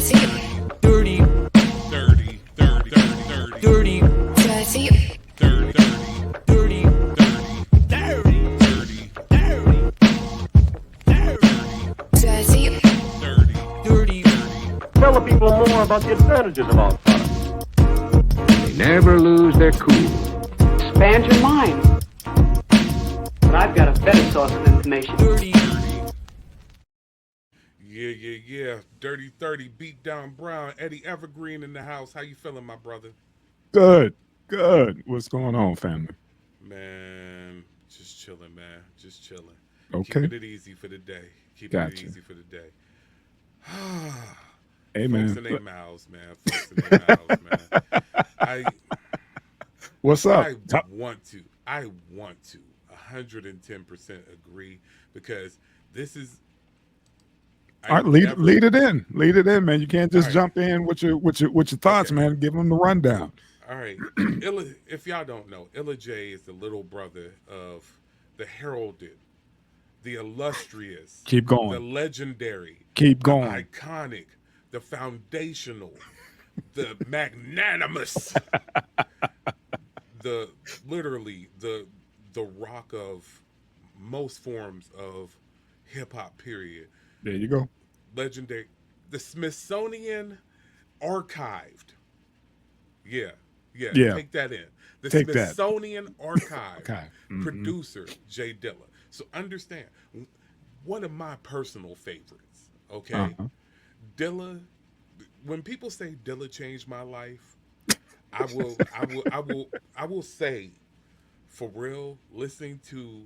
Dirty, dirty, dirty, dirty, dirty, dirty, dirty, dirty. Tell the people more about the advantages of our product. They never lose their cool. Expand your mind. But I've got a better source of information. Dirty. Yeah. Dirty 30, beat down Brown, Eddie Evergreen in the house. How you feeling, my brother? Good. What's going on, family? Man, just chilling, man. Just chilling. Okay. Keeping it easy for the day. Gotcha. Hey, man. Folks in their mouths, man. Folks in their mouths, man. What's up? I want to 110% agree because this is. All right, lead it in, man. You can't just jump in with your thoughts, man. Give them the rundown. All right. If y'all don't know, Illa J is the little brother of the heralded, the illustrious, Keep going. the legendary, Keep going. the iconic, the foundational, the magnanimous, the rock of most forms of hip hop, period. There you go. Legendary, the Smithsonian archived. Yeah. Take that in. The Take Smithsonian archive Okay. producer, J Dilla. So understand, one of my personal favorites. Okay, Dilla. When people say Dilla changed my life, I will say, for real, listening to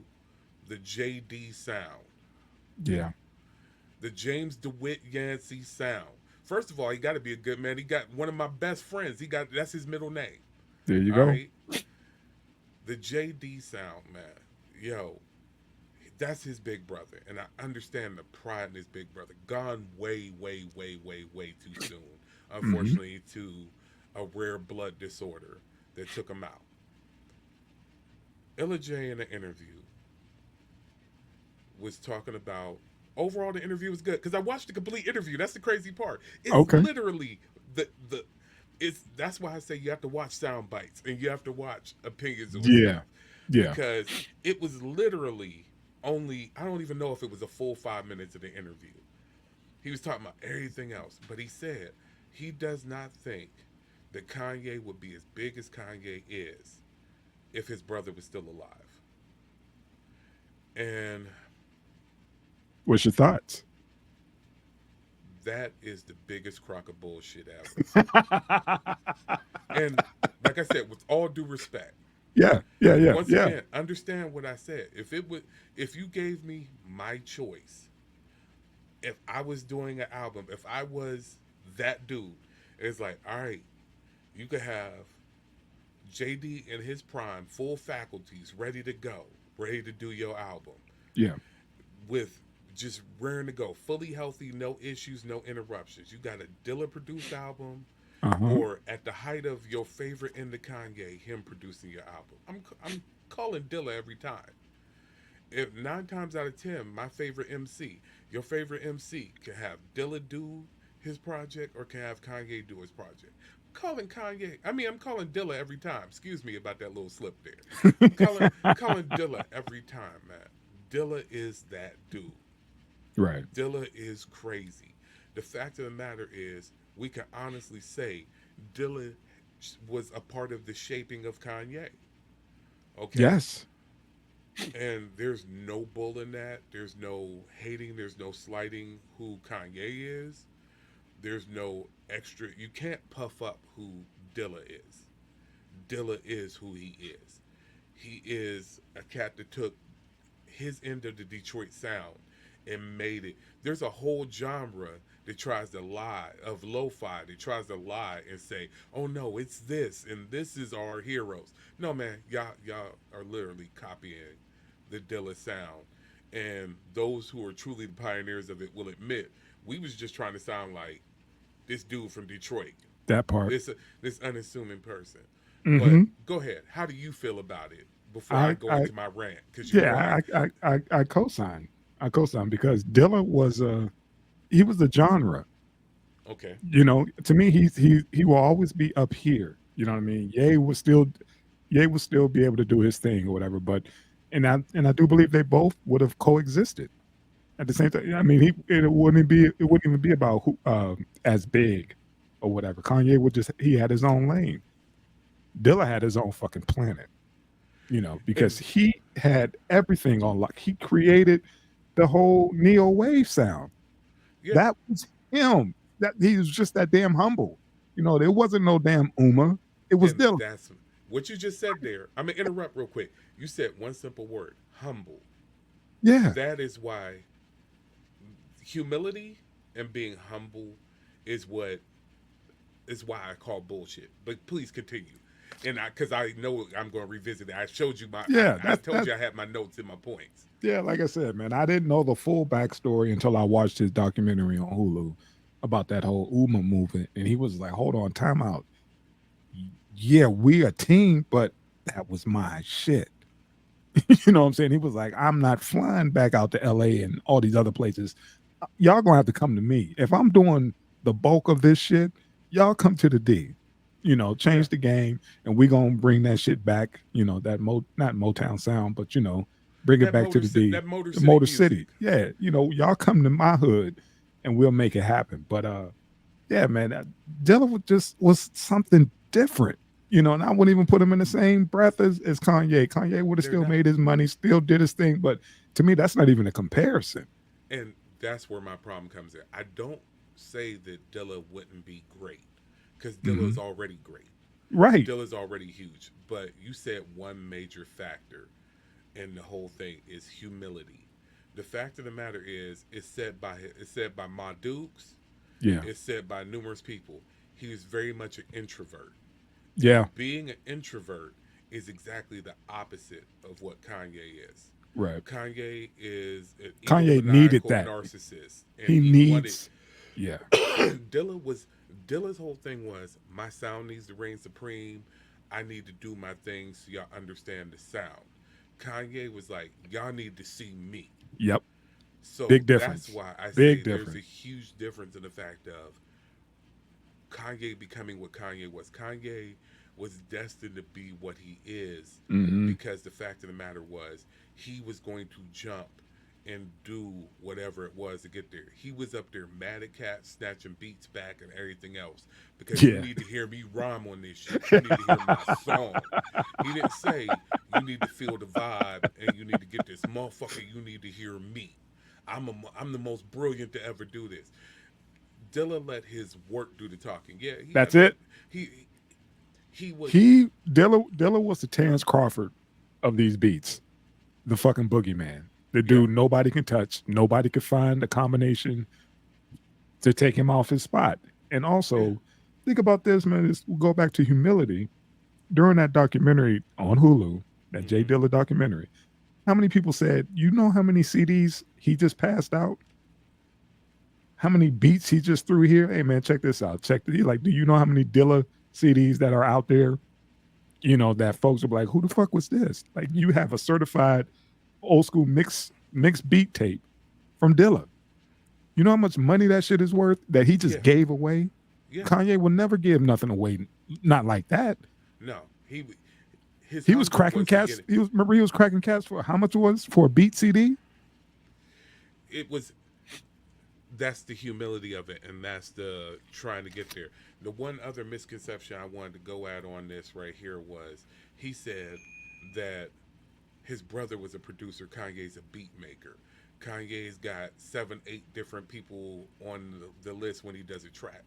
the JD sound. Yeah. The James DeWitt Yancey sound. First of all, he got to be a good man. He got one of my best friends. That's his middle name. There you go. Right? The JD sound, man. Yo, that's his big brother. And I understand the pride in his big brother. Gone way too soon. Unfortunately, to a rare blood disorder that took him out. Illa J in an interview was talking about, overall the interview was good because I watched the complete interview. That's the crazy part. It's literally that's why I say you have to watch sound bites and you have to watch opinions. Yeah. Because it was literally only, I don't even know if it was a full 5 minutes of the interview. He was talking about everything else, but he said he does not think that Kanye would be as big as Kanye is if his brother was still alive. And what's your thoughts? that is the biggest crock of bullshit ever. And like I said, with all due respect. Yeah. Once again, understand what I said. If you gave me my choice, if I was doing an album, if I was that dude, it's like, all right, you could have JD in his prime, full faculties, ready to go, ready to do your album. Yeah. With just raring to go, fully healthy, no issues, no interruptions. You got a Dilla produced album, or at the height of your favorite in the Kanye, him producing your album. I'm calling Dilla every time. If 9 times out of 10, my favorite MC, your favorite MC can have Dilla do his project or can have Kanye do his project. I'm calling Dilla every time. Excuse me about that little slip there. I'm calling Dilla every time, man. Dilla is that dude. Right. Dilla is crazy. The fact of the matter is, we can honestly say Dilla was a part of the shaping of Kanye. Okay? Yes. And there's no bull in that. There's no hating. There's no slighting who Kanye is. There's no extra. You can't puff up who Dilla is. Dilla is who he is. He is a cat that took his end of the Detroit sound and made it. There's a whole genre that tries to lie, of lo-fi, that tries to lie and say, oh no, it's this, and this is our heroes. No, man, y'all are literally copying the Dilla sound. And those who are truly the pioneers of it will admit, we was just trying to sound like this dude from Detroit. That part. This unassuming person. Mm-hmm. But go ahead. How do you feel about it before I go into my rant? I co-sign. I co-sign because Dilla was he was the genre. Okay. You know, to me, he will always be up here. You know what I mean? Ye will still be able to do his thing or whatever. But and I do believe they both would have coexisted at the same time. I mean, it wouldn't even be about who as big or whatever. Kanye would just he had his own lane. Dilla had his own fucking planet. You know, because And he had everything on lock. He created the whole neo wave sound. yeah, That was him. That he was just that damn humble. You know, there wasn't no damn Uma. It was and Dilla. that's what you just said there. I'm gonna interrupt real quick. You said one simple word: humble. Yeah, That is why humility and being humble is what is why I call bullshit. But please continue. And because I know I'm going to revisit it. I showed you yeah. I That's told that. you I had my notes and my points. Yeah, like I said, man, I didn't know the full backstory until I watched his documentary on Hulu about that whole Uma movement, and he was like, "Hold on, time out. Yeah, we a team, but that was my shit." You know what I'm saying? He was like, "I'm not flying back out to LA and all these other places. Y'all gonna have to come to me. If I'm doing the bulk of this shit, y'all come to the D. You know, Yeah. change the game, and we gonna bring that shit back. You know, that not Motown sound, but you know, bring it back to the D, That Motor the City Motor music. City. Yeah, you know, y'all come to my hood, and we'll make it happen. But yeah, man, Dilla was something different. You know, and I wouldn't even put him in the same breath as Kanye. Kanye would have They're still not. made his money, still did his thing. But to me, that's not even a comparison. And that's where my problem comes in. I don't say that Dilla wouldn't be great because Dilla Hmm. is already great. Right. Dilla's already huge. But you said one major factor in the whole thing is humility. The fact of the matter is, it's said by Ma Dukes. Yeah. It's said by numerous people. He is very much an introvert. Yeah. And being an introvert is exactly the opposite of what Kanye is. Right. Kanye is an Kanye needed egomaniacal that. narcissist, and He he wanted. needs, yeah, Dilla's whole thing was my sound needs to reign supreme. I need to do my thing so y'all understand the sound. Kanye was like, y'all need to see me. yep. So Big that's difference. why I say Big there's a difference. huge difference in the fact of Kanye becoming what Kanye was. Kanye was destined to be what he is Hmm. because the fact of the matter was he was going to jump and do whatever it was to get there. He was up there mad at cats, snatching beats back and everything else because you Yeah. need to hear me rhyme on this shit. You need to hear my song. He didn't say you need to feel the vibe and you need to get this motherfucker. You need to hear me. I'm the most brilliant to ever do this. Dilla let his work do the talking. Yeah, That's it. he he was Dilla was the Terrence Crawford of these beats, the fucking boogeyman, the yeah dude nobody can touch, nobody could find a combination to take him off his spot. And yeah. also, think about this, man. We'll go back to humility during that documentary on Hulu, that J Hmm. Dilla documentary. How many people said, you know how many CDs he just passed out? How many beats he just threw here? Hey man, check this out. Like, do you know how many Dilla CDs that are out there? You know, that folks will be like, who the fuck was this? Like, you have a certified old school mixed beat tape from Dilla. You know how much money that shit is worth that he just Yeah, gave away? yeah. Kanye will never give nothing away, not like that. No, his He was hunger cracking was to get cats. it. He was cracking cats for how much it was for a beat CD? It was that's the humility of it, and that's the trying to get there. The one other misconception I wanted to go at on this right here was he said that his brother was a producer. Kanye's a beat maker. Kanye's got 7, 8 different people on the list when he does a track.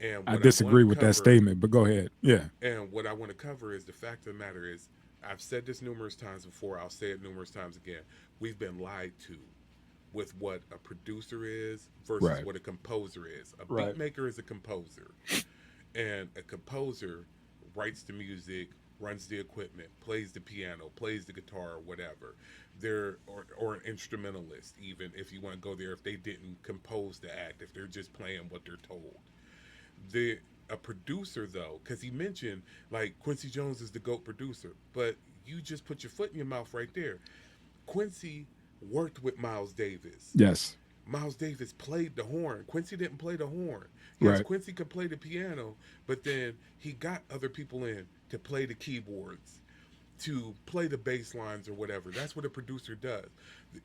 And I what I want disagree to with that cover statement, but go ahead. Yeah. And what I want to cover is the fact of the matter is, I've said this numerous times before, I'll say it numerous times again. We've been lied to with what a producer is versus Right. what a composer is. A beat Right. maker is a composer. And a composer writes the music, runs the equipment, plays the piano, plays the guitar, or whatever. Or an instrumentalist, even if you want to go there, if they didn't compose the act, if they're just playing what they're told. The A producer though, because he mentioned like Quincy Jones is the GOAT producer, but you just put your foot in your mouth right there. Quincy worked with Miles Davis. Yes. Miles Davis played the horn. Quincy didn't play the horn. Yes, Right. Quincy could play the piano, but then he got other people in to play the keyboards, to play the bass lines or whatever. That's what a producer does.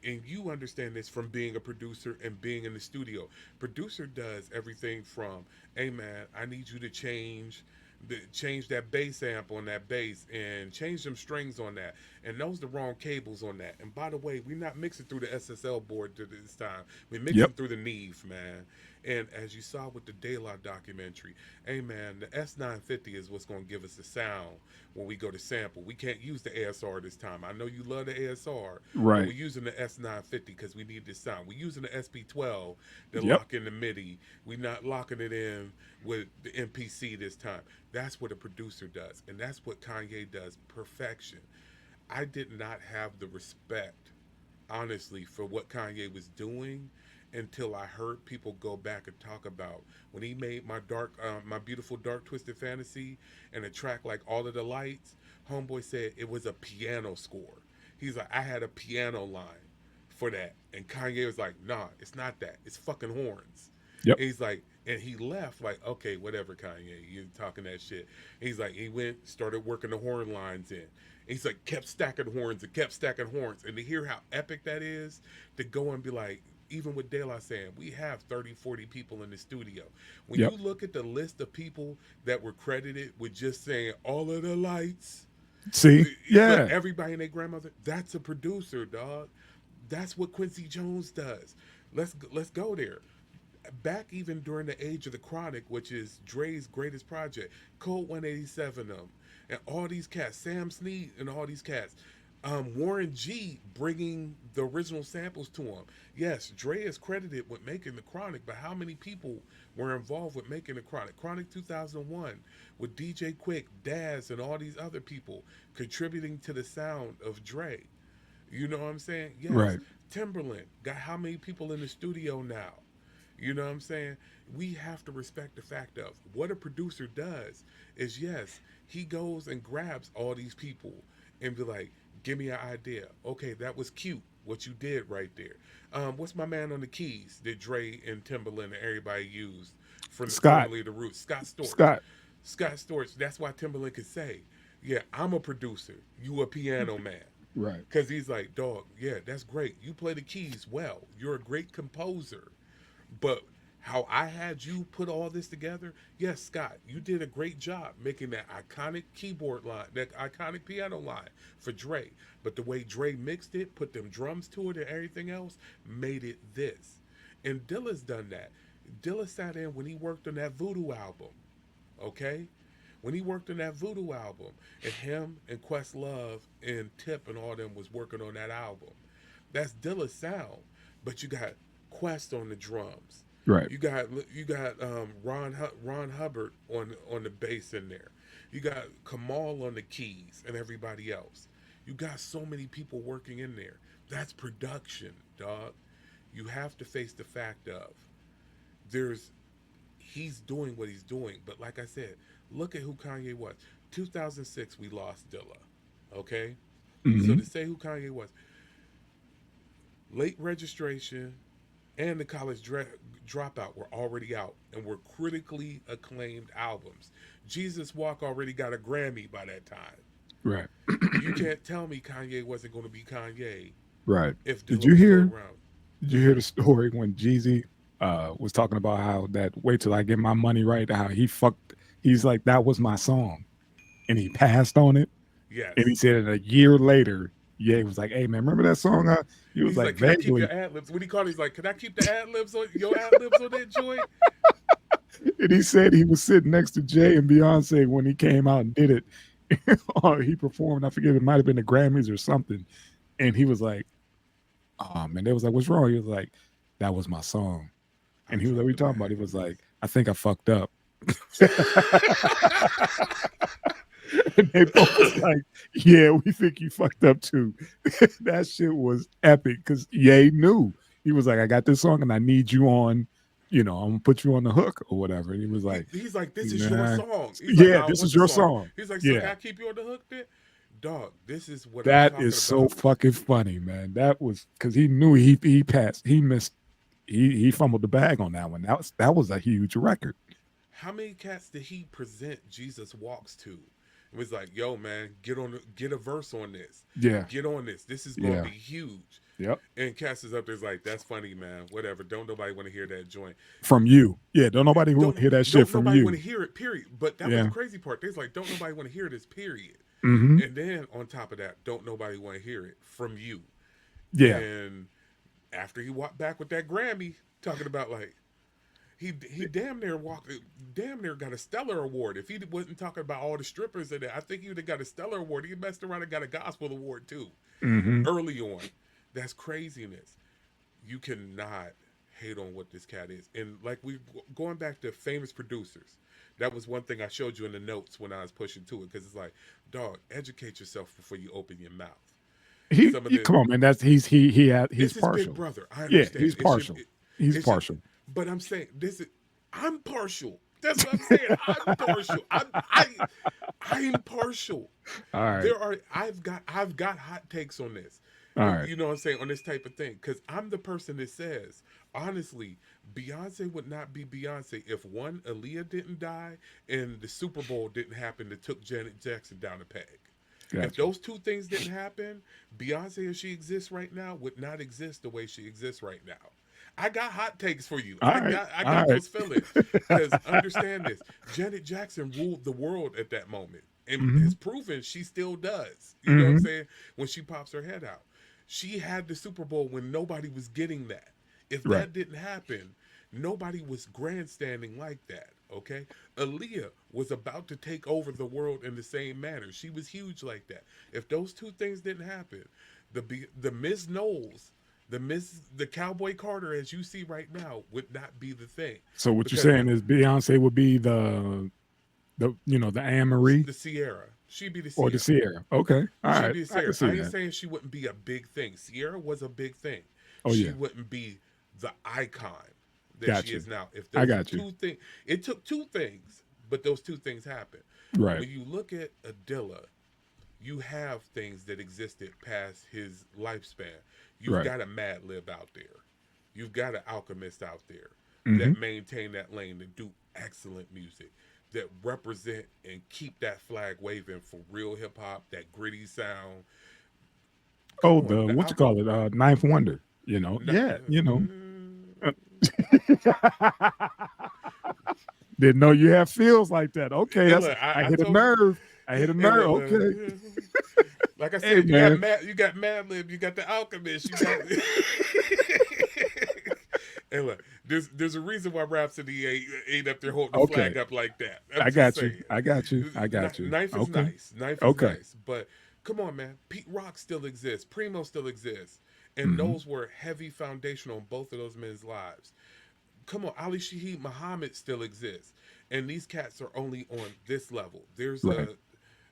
And you understand this from being a producer and being in the studio. Producer does everything from, hey man, I need you to change that bass amp on that bass and change some strings on that and those the wrong cables on that. And by the way, we're not mixing through the SSL board this time. We're mixing Yep. through the Neve, man. And as you saw with the De La documentary, hey man, the S950 is what's going to give us the sound when we go to sample. We can't use the ASR this time. I know you love the ASR, but Right. we're using the S950 because we need this sound. We're using the SP12 to Yep. lock in the MIDI. We're not locking it in with the MPC this time. That's what a producer does, and that's what Kanye does. Perfection. I did not have the respect, honestly, for what Kanye was doing until I heard people go back and talk about when he made my beautiful dark twisted fantasy and a track like All of the Lights. Homeboy said it was a piano score. He's like, I had a piano line for that, and Kanye was like, nah, it's not that. It's fucking horns. Yep. And he's like, and he left like, okay, whatever, Kanye, you're talking that shit. And he's like, he went, started working the horn lines in. And he's like, kept stacking horns and kept stacking horns. And to hear how epic that is, to go and be like, even with De La saying, we have 30, 40 people in the studio. When Yep. you look at the list of people that were credited with just saying all of the lights, See? Yeah. but everybody and their grandmother, that's a producer, dog. That's what Quincy Jones does. Let's go there. Back even during the age of the Chronic, which is Dre's greatest project, Code 187 them, and all these cats, Sam Snead and all these cats, Warren G bringing the original samples to him. Yes, Dre is credited with making the Chronic, but how many people were involved with making the Chronic? Chronic 2001 with DJ Quick, Daz, and all these other people contributing to the sound of Dre. You know what I'm saying? Yes. Right. Timberland got how many people in the studio now? You know what I'm saying? We have to respect the fact of what a producer does is, yes, he goes and grabs all these people and be like, give me an idea. Okay, that was cute, what you did right there. What's my man on the keys that Dre and Timberland and everybody used from Scott. formerly the Roots? Scott Storch. Scott. Storch. That's why Timberland could say, yeah, I'm a producer. You a piano man. Right. Because he's like, dog, yeah, that's great. You play the keys well. You're a great composer. But how I had you put all this together, yes, Scott, you did a great job making that iconic keyboard line, that iconic piano line for Dre. But the way Dre mixed it, put them drums to it and everything else, made it this. And Dilla's done that. Dilla sat in when he worked on that Voodoo album, okay? When he worked on that Voodoo album, and him and Questlove and Tip and all them was working on that album. That's Dilla's sound. But you got Quest on the drums. Right. You got Ron Hubbard on the bass in there. You got Kamal on the keys and everybody else. You got so many people working in there. That's production, dog. You have to face the fact of he's doing what he's doing. But like I said, look at who Kanye was. 2006, we lost Dilla. Okay? Mhm. So to say who Kanye was, Late Registration and the College Dropout were already out and were critically acclaimed albums. Jesus Walk already got a Grammy by that time. Right. You can't tell me Kanye wasn't going to be Kanye Right. if Did Dilla you was hear? still around. Did you hear the story when Jeezy was talking about how that wait till I get my money right? How he fucked. He's like, that was my song, and he passed on it. Yes. And he said a year later, Ye was like, "Hey man, remember that song?" He was He's like, can I keep vaguely. your ad libs? When he called, he's like, can I keep the ad libs on your ad libs on that joint? And he said he was sitting next to Jay and Beyonce when he came out and did it. Or he performed. I forget. It might have been the Grammys or something. And he was like, "Oh man," they was like, "What's wrong?" He was like, "That was my song." And he was like, "What are you talking about?" He was like, "I think I fucked up." And they both was like, "Yeah, we think you fucked up too." That shit was epic because Ye knew. He was like, "I got this song and I need you on, I'm gonna put you on the hook or whatever." And he was like, he's like, this is your "Nah." song. He's Yeah, like, I this want is the your song. He's like, so Yeah. can I keep you on the hook then? Dog, this is what I'm That talking is so about. fucking funny, man. That was because he knew he passed. He missed he fumbled the bag on that one. That was a huge record. How many cats did he present Jesus Walks to? It was like, yo, man, get a verse on this. Yeah. Get on this. This is gonna Yeah. be huge. Yep. And Cass is up there's like, that's funny, man. Whatever. Don't nobody want to hear that joint. From you. Yeah. Don't nobody want to hear that shit from nobody you. want to hear it, period. But that was Yeah. the crazy part. They's like, don't nobody want to hear this, period. Mm-hmm. And then on top of that, don't nobody want to hear it from you. Yeah. And after he walked back with that Grammy, talking about like he damn near got a Stellar Award. If he wasn't talking about all the strippers in it, I think he would have got a Stellar Award. He messed around and got a Gospel Award too. Mm-hmm. Early on. That's craziness. You cannot hate on what this cat is. And like we going back to famous producers, that was one thing I showed you in the notes when I was pushing to it, because it's like, dog, educate yourself before you open your mouth. Come on, man. He's This is partial. Big Brother. I Yeah, understand. he's partial. He's partial. But I'm saying I'm partial. That's what I'm saying. I'm partial. I'm partial. All right. I've got hot takes on this. All right. You know what I'm saying, on this type of thing, because I'm the person that says, honestly, Beyonce would not be Beyonce if one, Aaliyah didn't die, and the Super Bowl didn't happen that took Janet Jackson down a peg. Gotcha. If those two things didn't happen, Beyonce, as she exists right now, would not exist the way she exists right now. I got hot takes for you. I got those feelings. Because understand this, Janet Jackson ruled the world at that moment, and has proven she still does. You know what I'm saying? When she pops her head out, she had the Super Bowl when nobody was getting that. If that didn't happen, nobody was grandstanding like that. Okay, Aaliyah was about to take over the world in the same manner. She was huge like that. If those two things didn't happen, the Miss Knowles, the Cowboy Carter, as you see right now, would not be the thing. So what you're saying is Beyonce would be the Anne Marie, the Sierra. She'd be the Sierra. Or the Sierra. Okay, all right. Be I can see I ain't that. saying she wouldn't be a big thing. Sierra was a big thing. Oh, she yeah. wouldn't be the icon that Got she you. is now. If I those got you. two things, it took two things, but those two things happened. Right. When you look at a Dilla, you have things that existed past his lifespan. You've got a Mad Lib out there. You've got an Alchemist out there that maintain that lane, that do excellent music, that represent and keep that flag waving for real hip hop, that gritty sound. Oh, what you call it? Ninth Wonder. Didn't know you have feels like that. Okay, Look, I hit a nerve. I hit a nerve. Okay. Like I said, Hey, you got Mad Lib, you got the Alchemist, you got. And look, there's a reason why Rhapsody ain't up there holding the flag up like that. I got you. Knife is nice. Knife is nice. But come on, man. Pete Rock still exists. Primo still exists. And those were heavy foundational in both of those men's lives. Come on, Ali Shaheed Muhammad still exists. And these cats are only on this level. There's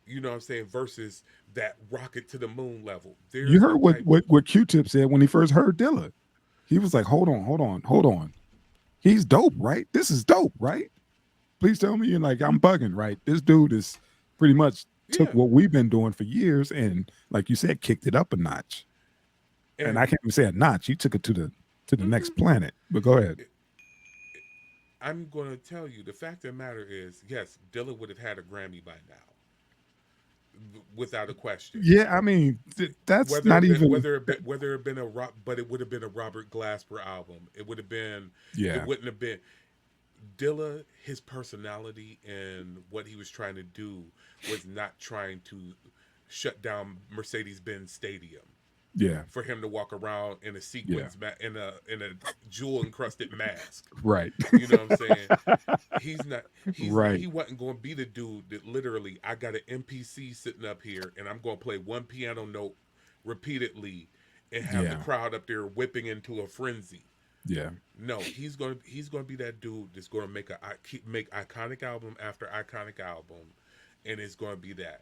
you know what I'm saying, versus that rocket to the moon level. You heard what Q-Tip said when he first heard Dilla. He was like, hold on. He's dope, right? This is dope, right? Please tell me you're like, I'm bugging, right? This dude is pretty much took what we've been doing for years and, like you said, kicked it up a notch. And I can't even say a notch. He took it to the next planet. But go ahead. I'm going to tell you, the fact of the matter is, yes, Dilla would have had a Grammy by now. Without a question. Yeah, I mean, that's whether not even whether it been but it would have been a Robert Glasper album. It would have been. Yeah. It wouldn't have been. Dilla, his personality and what he was trying to do was not trying to shut down Mercedes-Benz Stadium. Yeah. For him to walk around in a sequence in a jewel encrusted mask. Right. You know what I'm saying? He wasn't going to be the dude that literally, I got an MPC sitting up here and I'm going to play one piano note repeatedly and have the crowd up there whipping into a frenzy. Yeah. No, he's going to be that dude that's going to make iconic album after iconic album, and it's going to be that.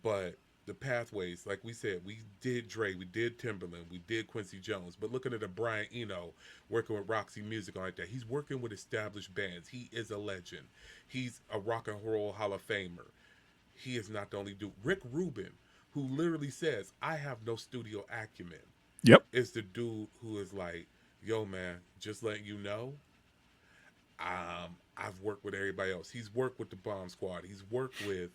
But the pathways, like we said, we did Dre, we did Timberland, we did Quincy Jones, but looking at a Brian Eno working with Roxy Music like that, he's working with established bands. He is a legend. He's a rock and roll Hall of Famer. He is not the only dude. Rick Rubin, who literally says, I have no studio acumen. Yep. Is the dude who is like, yo, man, just letting you know, I've worked with everybody else. He's worked with the Bomb Squad. He's worked with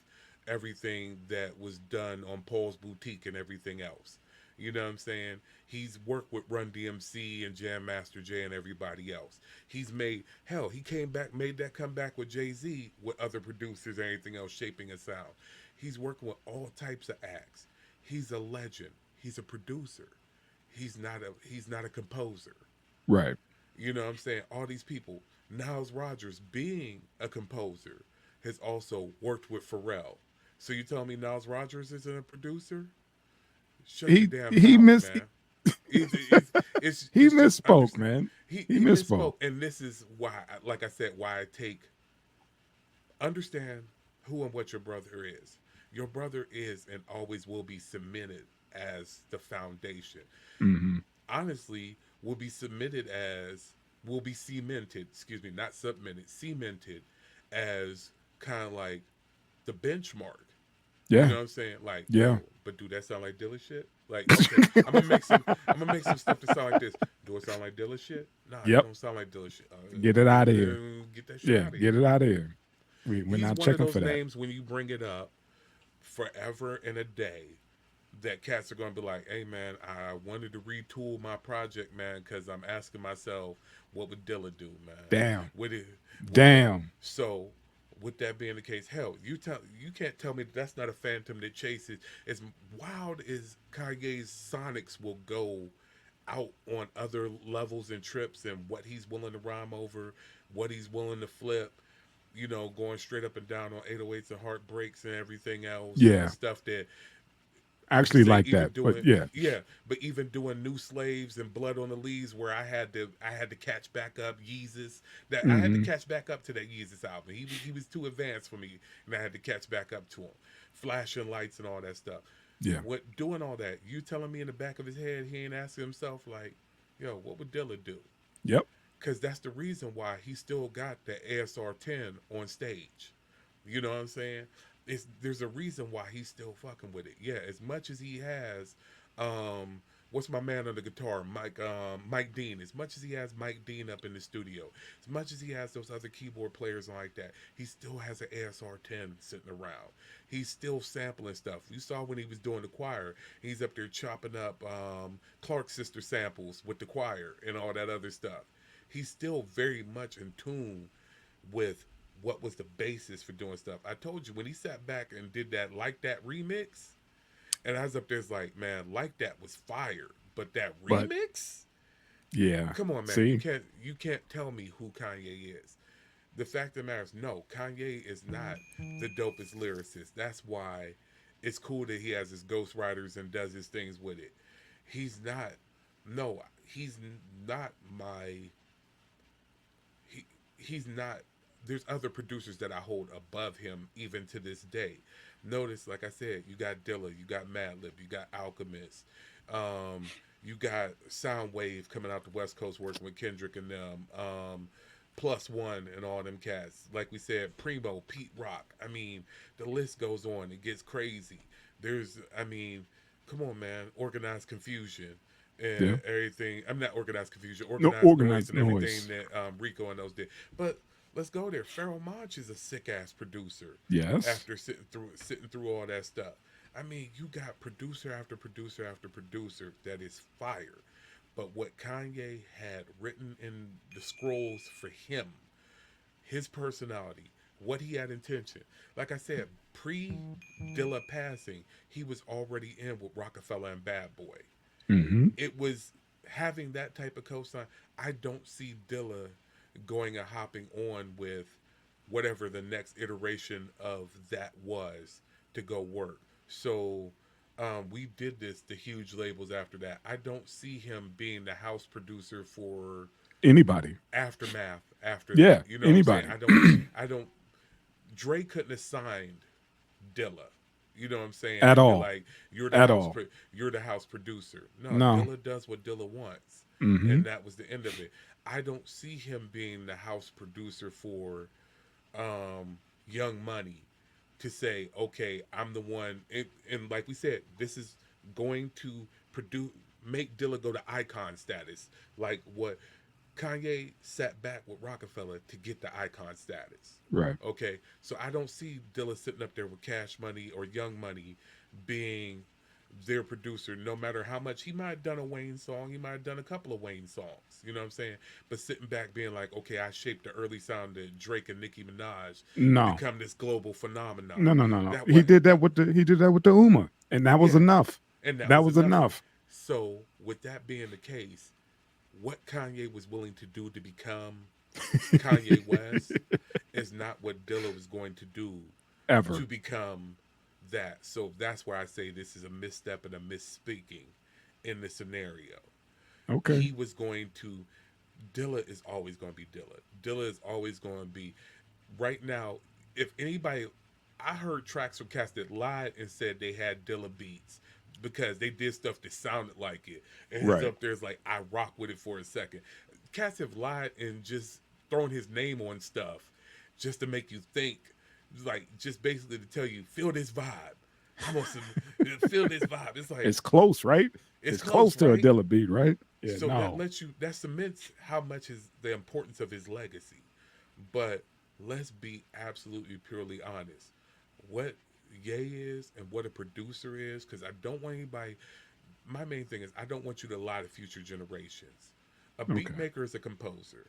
everything that was done on Paul's Boutique and everything else. You know what I'm saying? He's worked with Run DMC and Jam Master Jay and everybody else. He's made, hell, he came back, made that comeback with Jay-Z with other producers and anything else shaping a sound. He's working with all types of acts. He's a legend. He's a producer. He's not a composer. Right. You know what I'm saying? All these people. Niles Rodgers, being a composer, has also worked with Pharrell. So you telling me Niles Rodgers isn't a producer? Shut your damn He mouth, missed. man. It's He just misspoke, man. He He misspoke. and this is why, like I said, why I understand who and what your brother is. Your brother is and always will be cemented as the foundation. Hmm. Honestly, will be cemented, excuse me, not submitted, cemented as kind of like the benchmark. You Yeah. know what I'm saying? Like, Yeah. yo, but do that sound like Dilla shit? Like, okay, I'm gonna make some stuff that sound like this. Do it sound like Dilla shit? Nah, it Yep. don't sound like Dilla shit. Get it out of here. Get that shit Yeah. out of Get here. it out of here. We're He's not one of checking those for that. names when you bring it up forever and a day that cats are gonna be like, hey man, I wanted to retool my project, man, because I'm asking myself, what would Dilla do, man? Damn. Would it? Damn. So, with that being the case, hell, you can't tell me that's not a phantom that chases. As wild as Kanye's sonics will go out on other levels and trips, and what he's willing to rhyme over, what he's willing to flip, you know, going straight up and down on 808s and heartbreaks and everything else, Yeah. and stuff that Actually, say like even that. doing, But yeah. but even doing New Slaves and Blood on the Leaves, where I had to catch back up Yeezus. That I had to Mhm. catch back up to that Yeezus album. He was too advanced for me, and I had to catch back up to him. Flashing lights and all that stuff. Yeah. What doing all that? You telling me in the back of his head he ain't asking himself like, yo, what would Dilla do? Yep. Because that's the reason why he still got the ASR 10 on stage. You know what I'm saying? There's a reason why he's still fucking with it. Yeah, as much as he has, what's my man on the guitar, Mike Dean. As much as he has Mike Dean up in the studio, as much as he has those other keyboard players like that, he still has an ASR 10 sitting around. He's still sampling stuff. You saw when he was doing the choir, he's up there chopping up Clark's sister samples with the choir and all that other stuff. He's still very much in tune with what was the basis for doing stuff. I told you when he sat back and did that Like That remix, and I was up there like, man, Like That was fire, but that But- remix, Yeah. come on, man, See? you can't tell me who Kanye is. The fact of the matter is, no, Kanye is not the dopest lyricist. That's why it's cool that he has his ghostwriters and does his things with it. He's not. No, he's not my. He's not. There's other producers that I hold above him even to this day. Notice, like I said, you got Dilla, you got Madlib, you got Alchemist, you got Soundwave coming out the West Coast working with Kendrick and them, Plus One and all them cats. Like we said, Primo, Pete Rock. I mean, the list goes on. It gets crazy. Come on, man. Organized Confusion and everything. I'm not Organized Confusion. Organized Noise and everything that Rico and those did. But let's go there. Pharoah Monch is a sick ass producer. Yes. After sitting through all that stuff. I mean, you got producer after producer after producer that is fire. But what Kanye had written in the scrolls for him, his personality, what he had intention. Like I said, pre-Dilla passing, he was already in with Rockefeller and Bad Boy. Mm-hmm. It was having that type of cosign. I don't see Dilla going and hopping on with whatever the next iteration of that was to go work. So we did the huge labels after that. I don't see him being the house producer for Anybody. Aftermath after Yeah, that. You know anybody. what I'm saying? I don't Dre couldn't have signed Dilla. You know what I'm saying? At all. Like you're the At house all. You're the house producer. No, No. Dilla does what Dilla wants. Mhm. And that was the end of it. I don't see him being the house producer for Young Money to say, okay, I'm the one. And like we said, this is going to make Dilla go to icon status, like what Kanye sat back with Rockefeller to get the icon status. Right. Okay, so I don't see Dilla sitting up there with Cash Money or Young Money being their producer, no matter how much he might have done a Wayne song, he might have done a couple of Wayne songs, you know what I'm saying? But sitting back being like, okay, I shaped the early sound that Drake and Nicki Minaj No. become this global phenomenon. No. That He was- did that with the Uma, and that was Yeah. enough. And That was enough. So with that being the case, what Kanye was willing to do to become Kanye West is not what Dilla was going to do Ever. to become that. So that's why I say this is a misstep and a misspeaking in the scenario. Okay. He was going to, Dilla is always going to be Dilla. Dilla is always going to be, right now, if anybody, I heard tracks from cats that lied and said they had Dilla beats because they did stuff that sounded like it. And Right. it's up there's like, I rock with it for a second. Cats have lied and just thrown his name on stuff just to make you think, like, just basically to tell you, feel this vibe. I'm on some, feel this vibe. It's like, It's close, right? It's It's close, close to right? a Dilla beat, right? Yeah. so No. that lets you, that cements how much is the importance of his legacy. But let's be absolutely purely honest. What Ye is and what a producer is, because I don't want anybody, my main thing is I don't want you to lie to future generations. A Okay. beatmaker is a composer.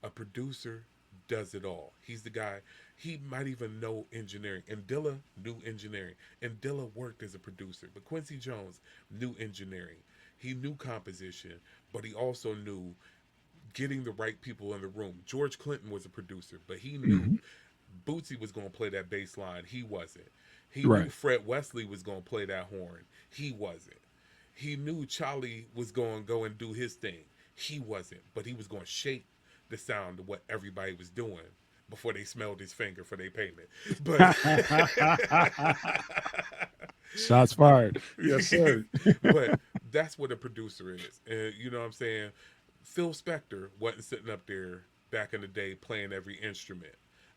A producer does it all. He's the guy, he might even know engineering. And Dilla knew engineering. And Dilla worked as a producer. But Quincy Jones knew engineering. He knew composition, but he also knew getting the right people in the room. George Clinton was a producer, but he knew Bootsy was going to play that bass line. He wasn't. He knew Right. Fred Wesley was going to play that horn. He wasn't. He knew Charlie was going to go and do his thing. He wasn't. But he was going to shape the sound of what everybody was doing before they smelled his finger for their payment. But Shots fired. Yes, sir. but that's what a producer is. And you know what I'm saying? Phil Spector wasn't sitting up there back in the day playing every instrument.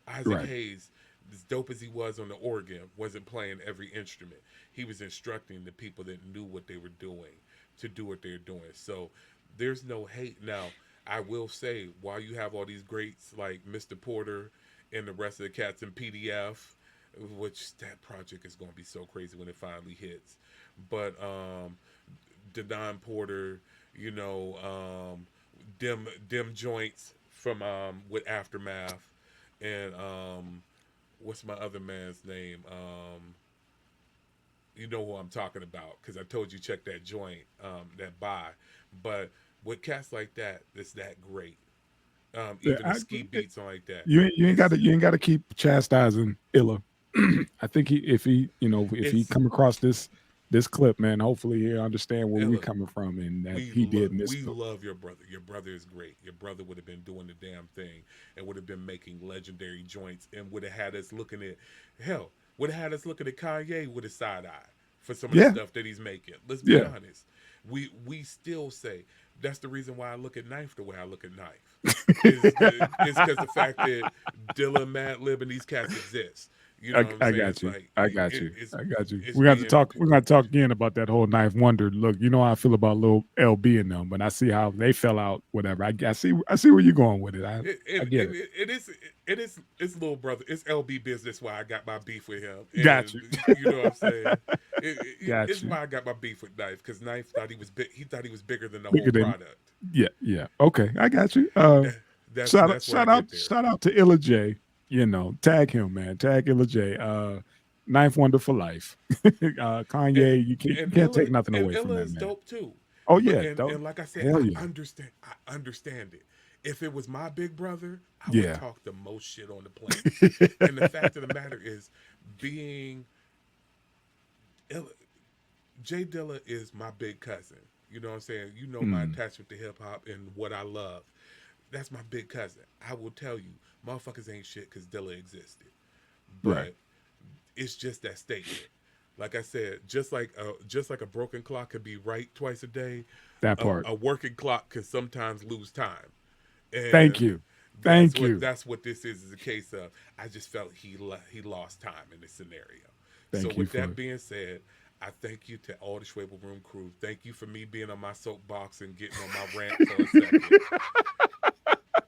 Isaac Right. Hayes, as dope as he was on the organ, wasn't playing every instrument. He was instructing the people that knew what they were doing to do what they're doing. So there's no hate. Now, I will say, while you have all these greats like Mr. Porter and the rest of the cats in PDF, which that project is going to be so crazy when it finally hits. But Dedon Porter, you know, Dim Joints from with Aftermath, and what's my other man's name? You know who I'm talking about because I told you check that joint, that buy. But with cats like that, it's that great. Even the ski beats on like that. You ain't got to keep chastising Illa. I think if he It's- come across this clip, man, hopefully he'll understand where we're Illa, coming from and that We he did lo- miss. We love your brother. Your brother is great. Your brother would have been doing the damn thing and would have been making legendary joints and would have had us looking at would have had us looking at Kanye with a side eye for some of Yeah. the stuff that he's making. Let's be Yeah. honest. We still say that's the reason why I look at Knife the way I look at Knife. Is because the fact that Dilla, Madlib, and these cats exist. You know what I'm I saying? got It's you. like, I got it- you. it's- I got you. it's We're gonna have to being- talk. We're gonna talk again about that whole Knife Wonder. Look, you know how I feel about little LB and them, but I see how they fell out. Whatever. I see where you're going with it. I get it. It is it's little brother. It's LB business why I got my beef with him. Got you. You know what I'm saying? Got It's you. why I got my beef with Knife because Knife thought he was big. He thought he was bigger than the Bigger whole than- product. Yeah. Okay, I got you. That's Shout where I get there. shout out to Illa J. You know, tag him, man. Tag Illa J. Knife Wonder for life. Kanye, you can't Illa- take nothing and away from Illa that, is man. dope too. Oh But- yeah, and, dope. and like I said, Hell I yeah. understand it. If it was my big brother, I Yeah. would talk the most shit on the planet. And the fact of the matter is, being J Dilla is my big cousin. You know what I'm saying? You know my attachment to hip hop and what I love. That's my big cousin. I will tell you, motherfuckers ain't shit because Dilla existed. But Right. it's just that statement. Like I said, just like a broken clock could be right twice a day. That part. A working clock can sometimes lose time. And Thank you. Thank you. That's what this is a case of. I just felt he lost time in this scenario. Thank So you with for that it. being said, I thank you to all the Schwable Room crew. Thank you for me being on my soapbox and getting on my rant for a second.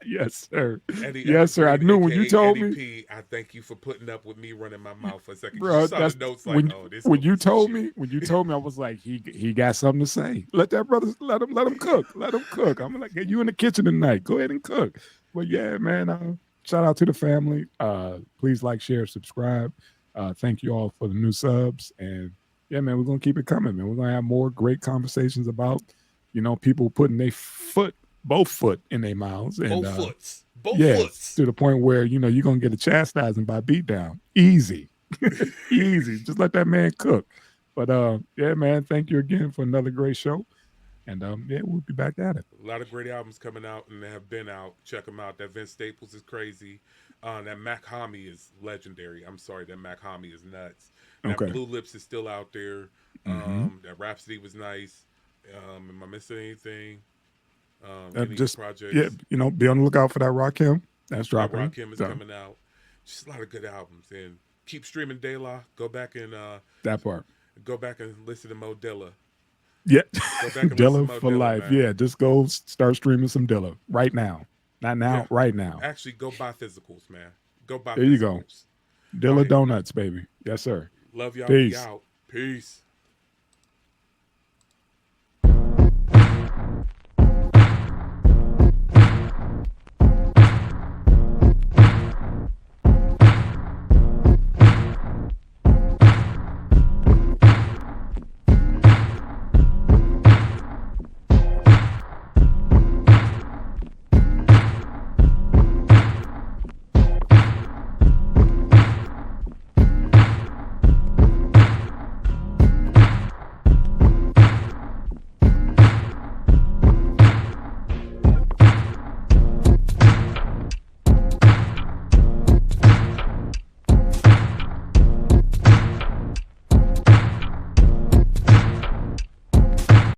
Yes, sir. Eddie Yes, sir. I Evergreen, knew when you aka told Eddie me, P, I thank you for putting up with me running my mouth for a second. bro. You saw That's the notes like, oh, this. when you told shit. me. When you told me, I was like, he got something to say. Let that brother let him cook. Let him cook. I'm like, get you in the kitchen tonight. Go ahead and cook. But yeah, man. Shout out to the family. Please like, share, subscribe. Thank you all for the new subs. And yeah, man, we're gonna keep it coming, man. We're gonna have more great conversations about, people putting both foot in their mouths and Both foots. Both yeah, foots. to the point where you're gonna get a chastising by beatdown. Easy. Easy. Just let that man cook. But yeah, man, thank you again for another great show. And yeah, we'll be back at it. A lot of great albums coming out and they have been out. Check them out. That Vince Staples is crazy. That Mac Homie is legendary. I'm sorry, that Mac Homie is nuts. That Okay. Blue Lips is still out there. That Rhapsody was nice. Am I missing anything? Any Just projects? yeah, be on the lookout for that Rakim. That's dropping. Rakim is coming out. Just a lot of good albums. And keep streaming De La. Go back and That part. go back and listen to Mo Dilla. Yeah. Go back and listen Dilla to Mo for Dilla, life. man. Yeah, just go start streaming some Dilla right now. Not now, Yeah. right now. Actually, go buy physicals, man. Go buy There physicals. you go. Dilla Right. Donuts, baby. Yes, sir. Love y'all. Peace. Be out. Peace.